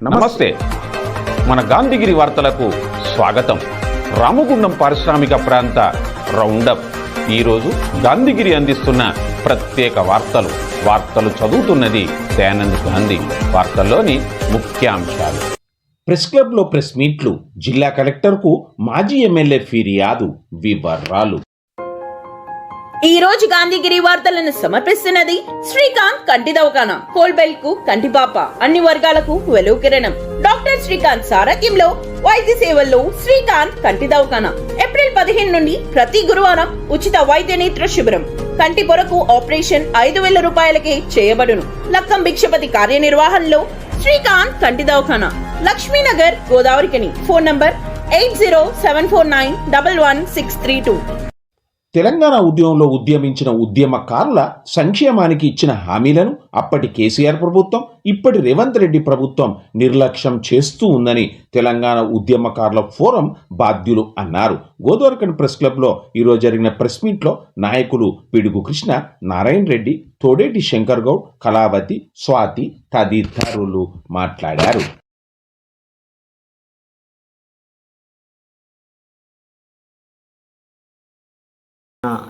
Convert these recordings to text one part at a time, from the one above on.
నమస్తే. మన గాంధీగిరి వార్తలకు స్వాగతం. రామగుండం పారిశ్రామిక ప్రాంత రౌండప్. ఈరోజు గాంధీగిరి అందిస్తున్న ప్రత్యేక వార్తలు చదువుతున్నది దయానంద్ గాంధీ. వార్తల్లోని ముఖ్యాంశాలు. ప్రెస్ క్లబ్లో ప్రెస్ మీట్లు, జిల్లా కలెక్టర్కు మాజీ ఎమ్మెల్యే ఫిర్యాదు, వివరాలు. ఈ రోజు గాంధీగిరి వార్తలను సమర్పిస్తున్నది శ్రీకాంత్ కంటి దవాఖానా. హోల్బెల్ కు కంటిపాప, అన్ని వర్గాలకు వెలుగు కిరణం. డాక్టర్ శ్రీకాంత్ సారథ్యంలో వైద్య సేవల్లో శ్రీకాంత్ కంటి దవాఖానా. ఏప్రిల్ 15 నుండి ప్రతి గురువారం ఉచిత వైద్య నేత్ర శిబిరం. కంటి పొరకు ఆపరేషన్ 5,000 రూపాయలకే చేయబడును. లక్కం భిక్షపతి కార్యనిర్వహణలో శ్రీకాంత్ కంటి దవాఖానా, లక్ష్మీనగర్, గోదావరికని. Phone number 8074911632. తెలంగాణ ఉద్యమంలో ఉద్యమించిన ఉద్యమకారుల సంక్షేమానికి ఇచ్చిన హామీలను అప్పటి కేసీఆర్ ప్రభుత్వం, ఇప్పటి రేవంత్ రెడ్డి ప్రభుత్వం నిర్లక్ష్యం చేస్తూ ఉందని తెలంగాణ ఉద్యమకారుల ఫోరం బాధ్యులు అన్నారు. గోదావరికని ప్రెస్ క్లబ్లో ఈరోజు జరిగిన ప్రెస్ మీట్లో నాయకులు పిడుగు కృష్ణ, నారాయణ రెడ్డి, తోడేటి శంకర్ గౌడ్, కళావతి, స్వాతి తదితరులు మాట్లాడారు.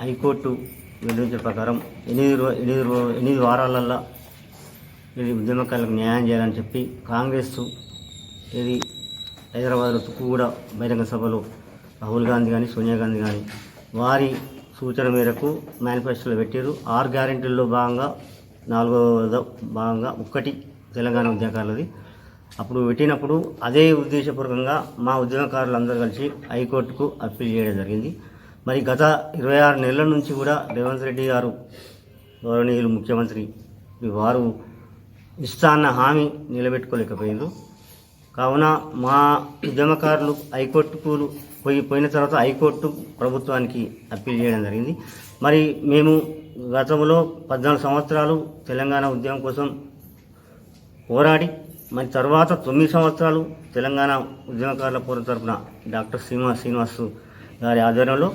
హైకోర్టు వెల్లడించిన ప్రకారం 8 వారాలల్లో ఇది ఉద్యమకారులకు న్యాయం చేయాలని చెప్పి కాంగ్రెస్ ఇది హైదరాబాద్లో తుక్కుగూడ బహిరంగ సభలో రాహుల్ గాంధీ కానీ సోనియా గాంధీ కానీ వారి సూచన మేరకు మేనిఫెస్టోలో పెట్టారు. 6 గ్యారెంటీల్లో భాగంగా 4వ భాగంగా ఒక్కటి తెలంగాణ ఉద్యమకారులది. అప్పుడు పెట్టినప్పుడు అదే ఉద్దేశపూర్వకంగా మా ఉద్యమకారులందరూ కలిసి హైకోర్టుకు అప్పీల్ చేయడం జరిగింది. మరి గత 26 నెలల నుంచి కూడా రేవంత్ రెడ్డి గారు, గౌరవనీయులు ముఖ్యమంత్రి వారు ఇస్తా అన్న హామీ నిలబెట్టుకోలేకపోయింది. కావున మా ఉద్యమకారులు హైకోర్టుకు పోయిన తర్వాత హైకోర్టు ప్రభుత్వానికి అప్పీల్ చేయడం జరిగింది. మరి మేము గతంలో 14 సంవత్సరాలు తెలంగాణ ఉద్యమం కోసం పోరాడి, మరి తర్వాత 9 సంవత్సరాలు తెలంగాణ ఉద్యమకారుల పోరాట తరఫున డాక్టర్ శ్రీనివాస్ గారి ఆధ్వర్యంలో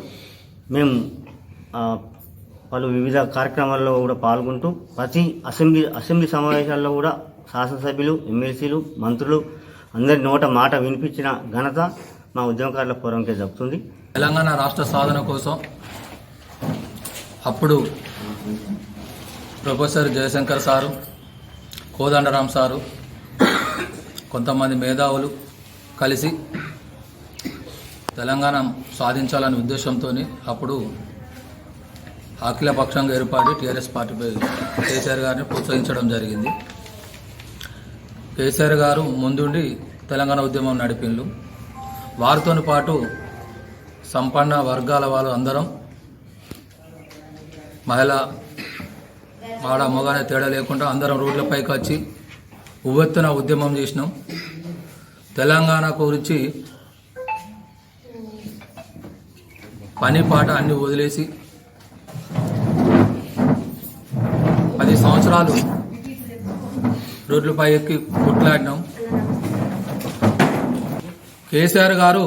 మేము పలు వివిధ కార్యక్రమాల్లో కూడా పాల్గొంటూ ప్రతి అసెంబ్లీ సమావేశాల్లో కూడా శాసనసభ్యులు, ఎమ్మెల్సీలు, మంత్రులు అందరి నోట మాట వినిపించిన ఘనత మా ఉద్యమకారుల ఫోరంకే దక్కుతుంది. తెలంగాణ రాష్ట్ర సాధన కోసం అప్పుడు professor Jayashankar sir, Kodandaram sir, కొంతమంది మేధావులు కలిసి తెలంగాణ సాధించాలనే ఉద్దేశంతో అప్పుడు అఖిలపక్షంగా ఏర్పడి టీఆర్ఎస్ పార్టీపై కేసీఆర్ గారిని ప్రోత్సహించడం జరిగింది. కేసీఆర్ గారు ముందుండి తెలంగాణ ఉద్యమం నడిపిండ్రు. వారితో పాటు సంపన్న వర్గాల వాళ్ళు అందరం, మహిళ ఆడ మగానే తేడా లేకుండా అందరం రోడ్లపైకి వచ్చి ఉవ్వెత్తున ఉద్యమం చేసినాం. తెలంగాణ గురించి పని పాట అన్ని వదిలేసి 10 సంవత్సరాలు రోడ్లపై ఎక్కి కొట్లాడినాం. కేసీఆర్ గారు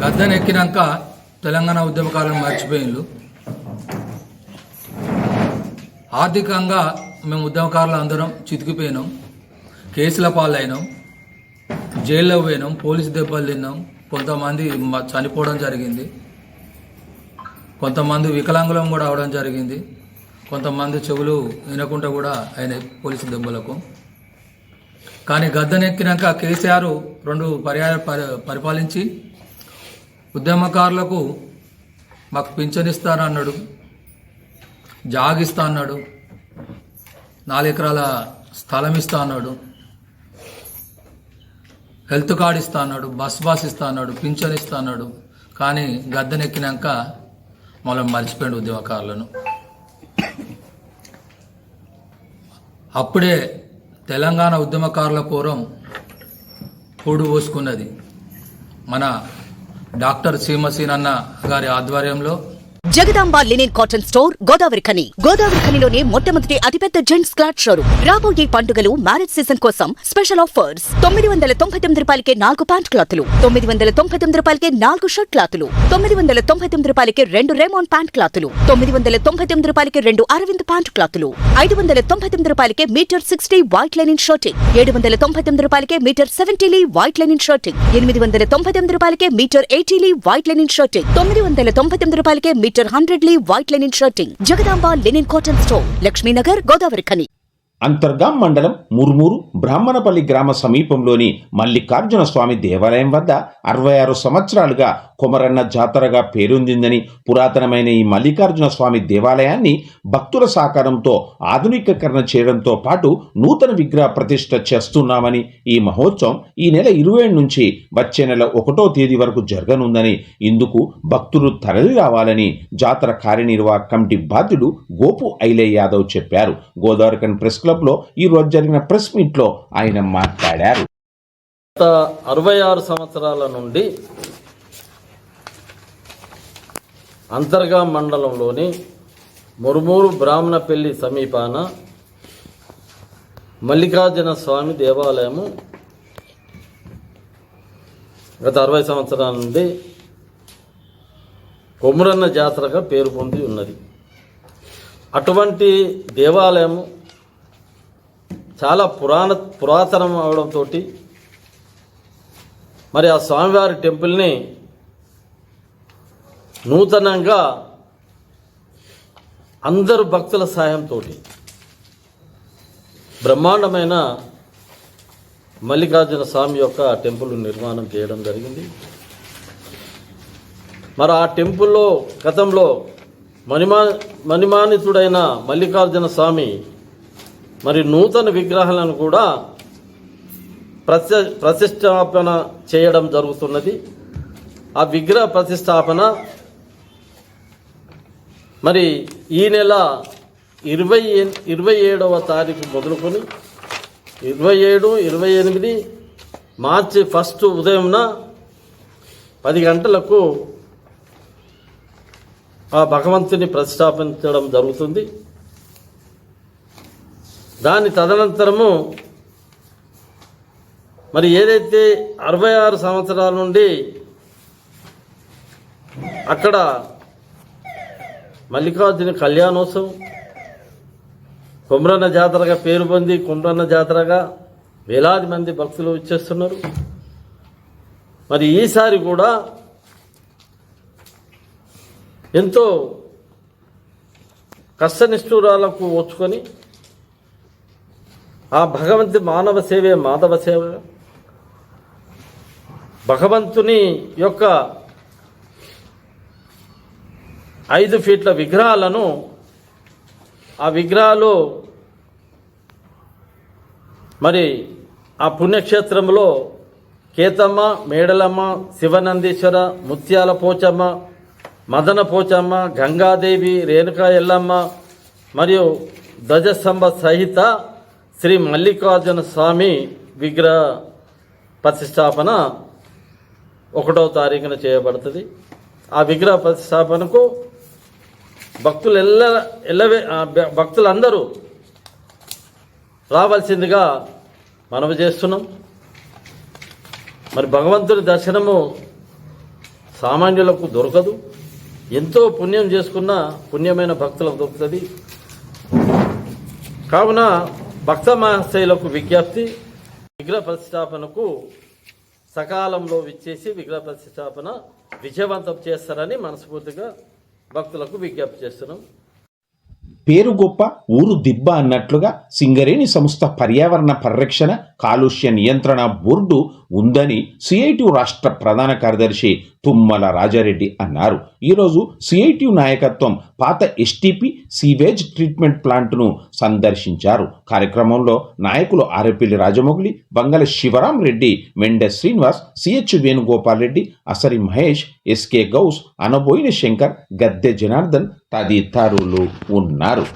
గద్దెనెక్కినాక తెలంగాణ ఉద్యమకాలను మర్చిపోయిండ్రు. ఆర్థికంగా మేము ఉద్యమకారులు అందరం చితికిపోయినాం, కేసుల పాలైనాం, జైల్లో పోయినాం, పోలీసు దెబ్బలు తిన్నాం, కొంతమంది చనిపోవడం జరిగింది, కొంతమంది వికలాంగులం కూడా అవడం జరిగింది, కొంతమంది చెవులు వినకుండా కూడా అయినాయి పోలీసు దెబ్బలకు. కానీ గద్దెనెక్కినాక కేసీఆర్ 2 పర్యాయాలు పరిపాలించి ఉద్యమకారులకు మాకు పింఛన్ ఇస్తానన్నాడు, జాగిస్తా అన్నాడు, 4 ఎకరాల స్థలం ఇస్తా అన్నాడు, హెల్త్ కార్డు ఇస్తా అన్నాడు, బస్ ఇస్తా అన్నాడు, పింఛన్ ఇస్తా అన్నాడు. కానీ గద్దెనెక్కినాక మనం మర్చిపోయిండు ఉద్యమకారులను. అప్పుడే తెలంగాణ ఉద్యమకారుల ఫోరం పూడు పోసుకున్నది. మన డాక్టర్ సీమసీనన్న గారి ఆధ్వర్యంలో జగదాంబ లినెన్ కాటన్ స్టోర్ గోదావరిఖనిలోనే మొట్టమొదటి అతిపెద్ద జెంట్స్ క్లాత్ షోరూమ్. రాబోయే పండుగలు మ్యారేజ్ సీజన్ కోసం స్పెషల్ ఆఫర్స్. 999 రూపాయలకే 4 ప్యాంట్ క్లాతులు, 999 రూపాయలకే 4 షర్ట్ క్లాతులు, 999 రూపాయలకే 2 రేమాన్ ప్యాంట్ క్లాతులు, 999 రూపాయలకే 2 అరవింద్ ప్యాంట్ క్లాతులు, 599 రూపాయలకే మీటర్ 60 వైట్ లెనిన్ షర్టింగ్, 799 రూపాయలకే metre 70 lea white linen shirting, 899 రూపాయలకే metre 80 lea white linen shirting, 999 రూపాయలకే metre 100 lea white linen shirting. Jagadamba linen cotton store, Lakshminagar, Godavarikhani. Antargam మండలం ముర్మూరు బ్రాహ్మణపల్లి గ్రామ సమీపంలోని మల్లికార్జున స్వామి దేవాలయం వద్ద 66 సంవత్సరాలుగా కొమరన్న జాతరగా పేరొందిందని, పురాతనమైన ఈ మల్లికార్జున స్వామి దేవాలయాన్ని భక్తుల సహకారంతో ఆధునికీకరణ చేయడంతో పాటు నూతన విగ్రహ ప్రతిష్ఠ చేస్తున్నామని, ఈ మహోత్సవం ఈ నెల 27 నుంచి వచ్చే నెల 1వ తేదీ వరకు జరగనుందని, ఇందుకు భక్తులు తరలి రావాలని జాతర కార్యనిర్వాహక కమిటీ బాధ్యుడు గోపు ఐలే యాదవ్ చెప్పారు. గోదావరిఖని ప్రెస్ క్లబ్లో ఈ రోజు జరిగిన ప్రెస్ మీట్లో ఆయన మాట్లాడారు. గత 66 సంవత్సరాల నుండి అంతర్గా మండలంలోని మురుమూరు బ్రాహ్మణపల్లి సమీపాన మల్లికార్జున స్వామి దేవాలయము గత 60 సంవత్సరాల నుండి కొమురన్న జాతరగా పేరు పొంది ఉన్నది. అటువంటి దేవాలయము చాలా పురాతనం అవడంతో మరి ఆ స్వామివారి టెంపుల్ని నూతనంగా అందరు భక్తుల సాయంతో బ్రహ్మాండమైన మల్లికార్జున స్వామి యొక్క టెంపుల్ నిర్మాణం చేయడం జరిగింది. మరి ఆ టెంపుల్లో గతంలో మణిమానితుడైన మల్లికార్జున స్వామి మరి నూతన విగ్రహాలను కూడా ప్రతిష్టాపన చేయడం జరుగుతున్నది. ఆ విగ్రహ ప్రతిష్టాపన మరి ఈ నెల 27వ తారీఖు మొదలుకొని 27, 28 మార్చి 1 ఉదయంన 10 గంటలకు ఆ భగవంతుని ప్రతిష్టాపించడం జరుగుతుంది. దాని తదనంతరము మరి ఏదైతే 66 సంవత్సరాల నుండి అక్కడ మల్లికార్జున కళ్యాణోత్సవం కొమరన్న జాతరగా పేరు పొంది కొమరన్న జాతరగా వేలాది మంది భక్తులు వచ్చేస్తున్నారు. మరి ఈసారి కూడా ఎంతో కష్టనిష్ఠురాలకు ఓచుకొని ఆ భగవంతు మానవ సేవే మాధవ సేవ, భగవంతుని యొక్క 5 ఫీట్ల విగ్రహాలను ఆ విగ్రహాలు మరి ఆ పుణ్యక్షేత్రంలో కేతమ్మ, మేడలమ్మ, శివనందీశ్వర, ముత్యాల పోచమ్మ, మదన పోచమ్మ, గంగాదేవి, రేణుకా ఎల్లమ్మ మరియు ధ్వజస్తంభ సహిత శ్రీ మల్లికార్జున స్వామి విగ్రహ ప్రతిష్టాపన 1వ తారీఖున చేయబడుతుంది. ఆ విగ్రహ ప్రతిష్టాపనకు భక్తులందరూ రావాల్సిందిగా మనవి చేస్తున్నాం. మరి భగవంతుడి దర్శనము సామాన్యులకు దొరకదు. ఎంతో పుణ్యం చేసుకున్న పుణ్యమైన భక్తులకు దొరుకుతుంది. కావున భక్త మహాశయులకు విజ్ఞప్తి, విగ్రహ ప్రతిష్టాపనకు సకాలంలో విచ్చేసి విగ్రహ ప్రతిష్టాపన విజయవంతం చేస్తారని మనస్ఫూర్తిగా భక్తులకు విజ్ఞప్తి చేస్తున్నాం. పేరు గొప్ప ఊరు దిబ్బ అన్నట్లుగా సింగరేణి సంస్థ పర్యావరణ పరిరక్షణ కాలుష్య నియంత్రణ బోర్డు ఉందని సిఐటియు రాష్ట్ర ప్రధాన కార్యదర్శి తుమ్మల రాజారెడ్డి అన్నారు. ఈరోజు సిఐటియు నాయకత్వం పాత ఎస్టీపీ సీవేజ్ ట్రీట్మెంట్ ప్లాంట్ను సందర్శించారు. కార్యక్రమంలో నాయకులు ఆరేపల్లి రాజమౌళి, బంగళ శివరాం రెడ్డి, మెండె శ్రీనివాస్, సిహెచ్ వేణుగోపాల్ రెడ్డి, అసరి మహేష్, ఎస్కే గౌస్, అనబోయిన శంకర్, గద్దె జనార్దన్ తదితరులు ఉన్నారు.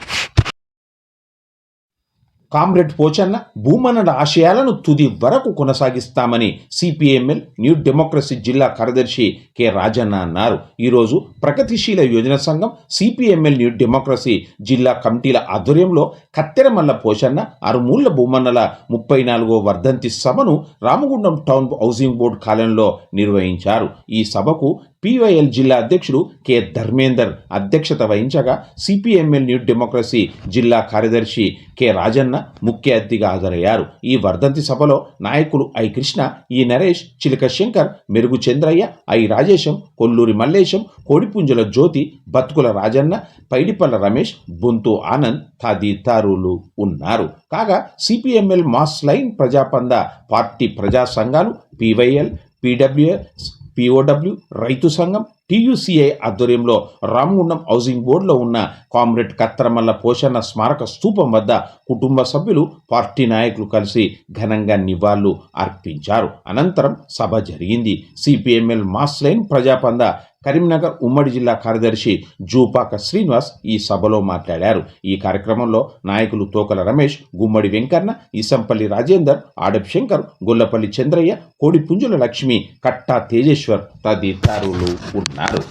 కామ్రేడ్ పోచన్న భూమన్నల ఆశయాలను తుది వరకు కొనసాగిస్తామని సిపిఎంఎల్ న్యూ డెమోక్రసీ జిల్లా కార్యదర్శి కె రాజన్న అన్నారు. ఈరోజు ప్రగతిశీల యోజన సంఘం సిపిఎంఎల్ న్యూ డెమోక్రసీ జిల్లా కమిటీల ఆధ్వర్యంలో కత్తెరమల్ల పోచన్న అరుమూళ్ల భూమన్నల 34వ వర్ధంతి సభను రామగుండం టౌన్ హౌసింగ్ బోర్డు కాలనీలో నిర్వహించారు. ఈ సభకు పివైఎల్ జిల్లా అధ్యక్షుడు కె ధర్మేందర్ అధ్యక్షత వహించగా సిపిఎంఎల్ న్యూ డెమోక్రసీ జిల్లా కార్యదర్శి కె రాజన్న ముఖ్య అతిథిగా హాజరయ్యారు. ఈ వర్ధంతి సభలో నాయకులు ఐ కృష్ణ, ఈ నరేష్, చిలక శంకర్, మెరుగు చంద్రయ్య, ఐ రాజేశం, కొల్లూరి మల్లేశం, కోడిపుంజల జ్యోతి, బతుకుల రాజన్న, పైడిపల్ల రమేష్, బొంతు ఆనంద్ తదితరులు ఉన్నారు. కాగా సిపిఎంఎల్ మాస్ లైన్ ప్రజాపంద పార్టీ ప్రజా సంఘాలు పివైఎల్, పిడబ్ల్యూఎస్, పిఓడబ్ల్యూ, రైతు సంఘం, టీయూసీఐ ఆధ్వర్యంలో రామగుండం హౌసింగ్ బోర్డులో ఉన్న కామ్రేడ్ కత్తెరమల్ల పోచన్న స్మారక స్తూపం వద్ద కుటుంబ సభ్యులు, పార్టీ నాయకులు కలిసి ఘనంగా నివాళులు అర్పించారు. అనంతరం సభ జరిగింది. సిపిఎంఎల్ మాస్ లైన్ ప్రజాపంద కరీంనగర్ ఉమ్మడి జిల్లా కార్యదర్శి జూపాక శ్రీనివాస్ ఈ సభలో మాట్లాడారు. ఈ కార్యక్రమంలో నాయకులు తోకల రమేష్, గుమ్మడి వెంకన్న, ఇసంపల్లి రాజేందర్, ఆడప్ శంకర్, గొల్లపల్లి చంద్రయ్య, కోడిపుంజుల లక్ష్మి, కట్టా తేజేశ్వర్ తదితరులు ఉన్నారు.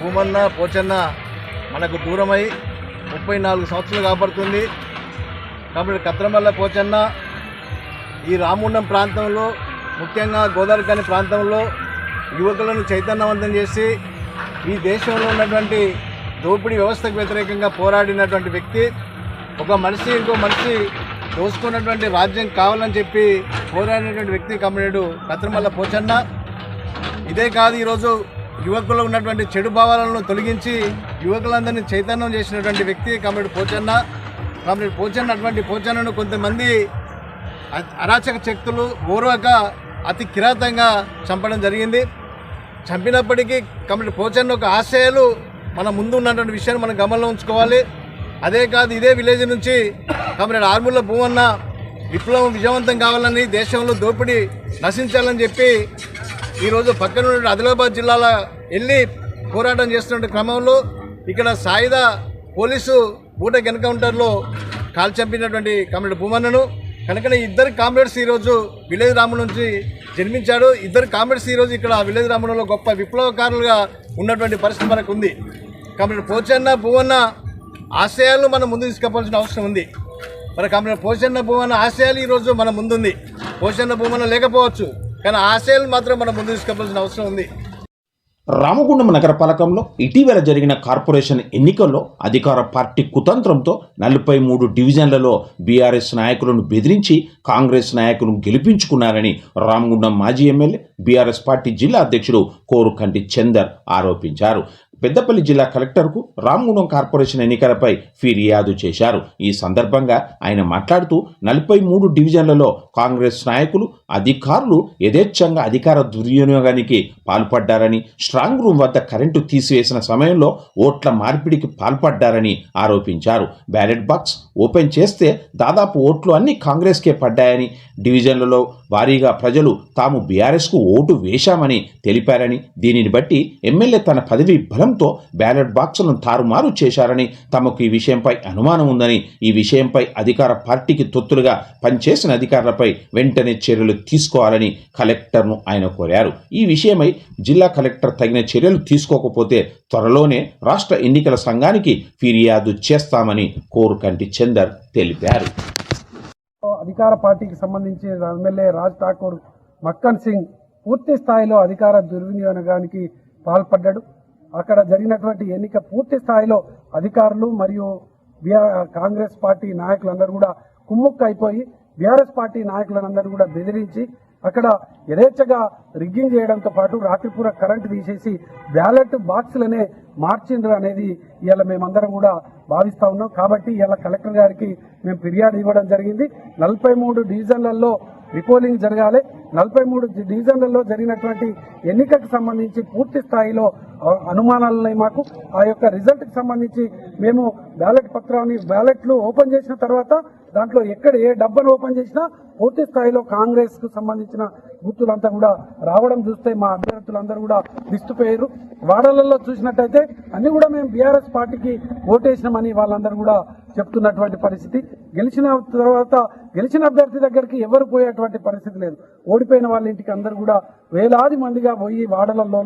భూమన్న పోచన్న మనకు దూరమై 34 సంవత్సరాలు కాబడుతుంది. కాబట్టి కత్తెరమల్ల పోచన్న ఈ రామగుండం ప్రాంతంలో, ముఖ్యంగా గోదావరిఖని ప్రాంతంలో యువకులను చైతన్యవంతం చేసి ఈ దేశంలో ఉన్నటువంటి దోపిడీ వ్యవస్థకు వ్యతిరేకంగా పోరాడినటువంటి వ్యక్తి. ఒక మనిషి ఇంకో మనిషి దోసుకున్నటువంటి రాజ్యం కావాలని చెప్పి పోరాడినటువంటి వ్యక్తి కామ్రేడు కత్తెరమల్ల పోచన్న. ఇదే కాదు, ఈరోజు యువకుల్లో ఉన్నటువంటి చెడు భావాలను తొలగించి యువకులందరినీ చైతన్యం చేసినటువంటి వ్యక్తి కామ్రేడు పోచన్న. కామ్రేడు పోచన్న అటువంటి పోచన్నను కొంతమంది అరాచక శక్తులు ఓర్వక అతి కిరాతంగా చంపడం జరిగింది. చంపినప్పటికీ కామ్రేడ్ పోచన్న ఒక ఆశయాలు మన ముందు ఉన్నటువంటి విషయాన్ని మనం గమనంలో ఉంచుకోవాలి. అదే కాదు, ఇదే విలేజ్ నుంచి కామ్రేడ్ ఆర్మూళ్ళ భూమన్న విప్లవం విజయవంతం కావాలని, దేశంలో దోపిడీ నశించాలని చెప్పి ఈరోజు పక్కన ఉన్న ఆదిలాబాద్ జిల్లాలో వెళ్ళి పోరాటం చేస్తున్న క్రమంలో ఇక్కడ సాయుధ పోలీసు బూటక్ ఎన్కౌంటర్లో కాల్ చంపినటువంటి కామ్రేడ్ భూమన్నను కనుక ఇద్దరు కామ్రేడ్స్ ఈరోజు విలేజ్ రాముడు నుంచి జన్మించాడు. ఇద్దరు కామ్రేడ్స్ ఈరోజు ఇక్కడ విలేజ్ రాముడులో గొప్ప విప్లవకారులుగా ఉన్నటువంటి పరిస్థితి మనకు ఉంది. కామ్రేడ్ పోచన్న భూమన్న ఆశయాలను మనం ముందు తీసుకుపోవాల్సిన అవసరం ఉంది. మరి కామ్రేడ్ పోచన్న భూమన్న ఆశయాలు ఈరోజు మన ముందుంది. పోచన్న భూమన్న లేకపోవచ్చు, కానీ ఆశయాలు మాత్రం మనం ముందు తీసుకుపోవాల్సిన అవసరం ఉంది. రామగుండం నగరపాలకంలో ఇటీవల జరిగిన కార్పొరేషన్ ఎన్నికల్లో అధికార పార్టీ కుతంత్రంతో 43 డివిజన్లలో బీఆర్ఎస్ నాయకులను బెదిరించి కాంగ్రెస్ నాయకులను గెలిపించుకున్నారని రామగుండం మాజీ ఎమ్మెల్యే బీఆర్ఎస్ పార్టీ జిల్లా అధ్యక్షుడు కోరుకంటి చందర్ ఆరోపించారు. పెద్దపల్లి జిల్లా కలెక్టర్కు రామగుండం కార్పొరేషన్ ఎన్నికలపై ఫిర్యాదు చేశారు. ఈ సందర్భంగా ఆయన మాట్లాడుతూ 43 డివిజన్లలో కాంగ్రెస్ నాయకులు, అధికారులు యథేచ్ఛంగా అధికార దుర్వినియోగానికి పాల్పడ్డారని, స్ట్రాంగ్ రూమ్ వద్ద కరెంటు తీసివేసిన సమయంలో ఓట్ల మార్పిడికి పాల్పడ్డారని ఆరోపించారు. బ్యాలెట్ బాక్స్ ఓపెన్ చేస్తే దాదాపు ఓట్లు అన్ని కాంగ్రెస్కే పడ్డాయని, డివిజన్లలో వారీగా ప్రజలు తాము బీఆర్ఎస్కు ఓటు వేశామని తెలిపారని, దీనిని బట్టి ఎమ్మెల్యే తన పదవి బలంతో బ్యాలెట్ బాక్సులను తారుమారు చేశారని, తమకు ఈ విషయంపై అనుమానం ఉందని, ఈ విషయంపై అధికార పార్టీకి తొత్తులుగా పనిచేసిన అధికారులపై వెంటనే చర్యలు తీసుకోవాలని కలెక్టర్ను ఆయన కోరారు. ఈ విషయమై జిల్లా కలెక్టర్ తగిన చర్యలు తీసుకోకపోతే త్వరలోనే రాష్ట్ర ఎన్నికల సంఘానికి ఫిర్యాదు చేస్తామని కోరుకంటి చందర్ తెలిపారు. అధికార పార్టీకి సంబంధించి ఎమ్మెల్యే రాజ్ ఠాకూర్ మక్కన్ సింగ్ పూర్తి స్థాయిలో అధికార దుర్వినియోగానికి పాల్పడ్డాడు. అక్కడ జరిగినటువంటి ఎన్నిక పూర్తి స్థాయిలో అధికారులు మరియు కాంగ్రెస్ పార్టీ నాయకులందరూ కూడా కుమ్ముక్కు అయిపోయి బీఆర్ఎస్ పార్టీ నాయకులందరూ కూడా బెదిరించి అక్కడ యథేచ్ఛగా రిగ్గింగ్ చేయడంతో పాటు రాత్రిపూర కరెంటు తీసేసి బ్యాలెట్ బాక్సులనే మార్చిండ్రు అనేది ఇవాళ మేమందరం కూడా భావిస్తా ఉన్నాం. కాబట్టి ఇవాళ కలెక్టర్ గారికి మేము ఫిర్యాదు ఇవ్వడం జరిగింది. 43 డివిజన్లలో రీపోలింగ్ జరగాలి. 43 డివిజన్లలో జరిగినటువంటి ఎన్నికకు సంబంధించి పూర్తి స్థాయిలో అనుమానాలు ఉన్నాయి మాకు. ఆ యొక్క రిజల్ట్కి సంబంధించి మేము బ్యాలెట్లు ఓపెన్ చేసిన తర్వాత దాంట్లో ఎక్కడ ఏ డబ్బాను ఓపెన్ చేసినా పూర్తి స్థాయిలో కాంగ్రెస్ కు సంబంధించిన గుర్తులంతా కూడా రావడం చూస్తే మా అభ్యర్థులందరూ కూడా విస్తుపోయారు. వాడలలో చూసినట్టయితే అన్ని కూడా మేము బీఆర్ఎస్ పార్టీకి ఓటేసినామని వాళ్ళందరూ కూడా చెప్తున్నటువంటి పరిస్థితి. గెలిచిన తర్వాత గెలిచిన అభ్యర్థి దగ్గరికి ఎవరు పోయేటువంటి పరిస్థితి లేదు. ఓడిపోయిన వాళ్ళ ఇంటికి అందరూ కూడా వేలాది మందిగా పోయి వాడలలో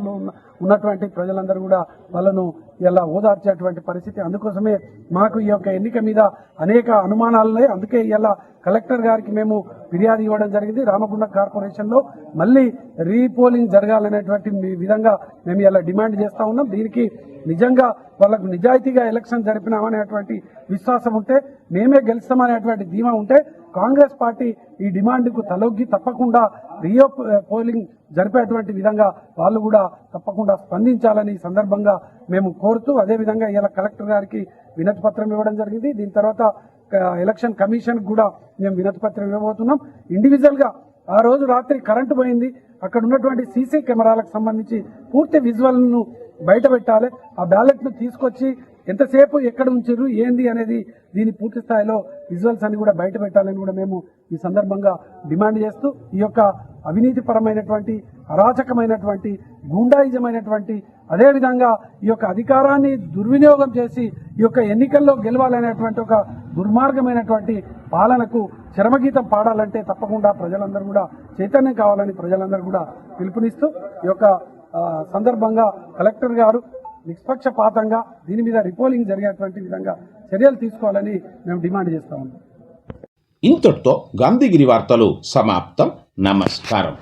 ఉన్నటువంటి ప్రజలందరూ కూడా వాళ్ళను ఇలా ఓదార్చేటువంటి పరిస్థితి. అందుకోసమే మాకు ఈ యొక్క ఎన్నిక మీద అనేక అనుమానాలున్నాయి. అందుకే ఇలా కలెక్టర్ గారికి మేము ఫిర్యాదు ఇవ్వడం జరిగింది. రామగుండం కార్పొరేషన్లో మళ్ళీ రీపోలింగ్ జరగాలనేటువంటి విధంగా మేము ఇలా డిమాండ్ చేస్తా ఉన్నాం. దీనికి నిజంగా వాళ్ళకు నిజాయితీగా ఎలక్షన్ జరిపినామనేటువంటి విశ్వాసం ఉంటే, మేమే గెలుస్తామనేటువంటి ధీమా ఉంటే కాంగ్రెస్ పార్టీ ఈ డిమాండ్కు తలొగ్గి తప్పకుండా పోలింగ్ జరిపేటువంటి విధంగా వాళ్ళు కూడా తప్పకుండా స్పందించాలని ఈ సందర్భంగా మేము కోరుతూ, అదేవిధంగా ఇలా కలెక్టర్ గారికి వినతి పత్రం ఇవ్వడం జరిగింది. దీని తర్వాత ఎలక్షన్ కమిషన్ కూడా మేము వినతి పత్రం ఇవ్వబోతున్నాం. ఇండివిజువల్ గా ఆ రోజు రాత్రి కరెంటు పోయింది, అక్కడ ఉన్నటువంటి సీసీ కెమెరాలకు సంబంధించి పూర్తి విజువల్ ను బయట పెట్టాలి. ఆ బ్యాలెట్ ను తీసుకొచ్చి ఎంతసేపు ఎక్కడ ఉంచారు ఏంది అనేది దీని పూర్తి స్థాయిలో విజువల్స్ అని కూడా బయట పెట్టాలని కూడా మేము ఈ సందర్భంగా డిమాండ్ చేస్తూ, ఈ యొక్క అవినీతిపరమైనటువంటి అరాచకమైనటువంటి గూండాయిజమైనటువంటి అదేవిధంగా ఈ యొక్క అధికారాన్ని దుర్వినియోగం చేసి ఈ యొక్క ఎన్నికల్లో గెలవాలనేటువంటి ఒక దుర్మార్గమైనటువంటి పాలనకు చరమగీతం పాడాలంటే తప్పకుండా ప్రజలందరూ కూడా చైతన్యం కావాలని ప్రజలందరూ కూడా పిలుపునిస్తూ, ఈ యొక్క సందర్భంగా కలెక్టర్ గారు నిష్పక్షపాతంగా దీని మీద రిపోలింగ్ జరిగేటువంటి విధంగా చర్యలు తీసుకోవాలని మేము డిమాండ్ చేస్తా ఉన్నాం. ఇంతటితో గాంధీగిరి వార్తలు సమాప్తం. నమస్కారం.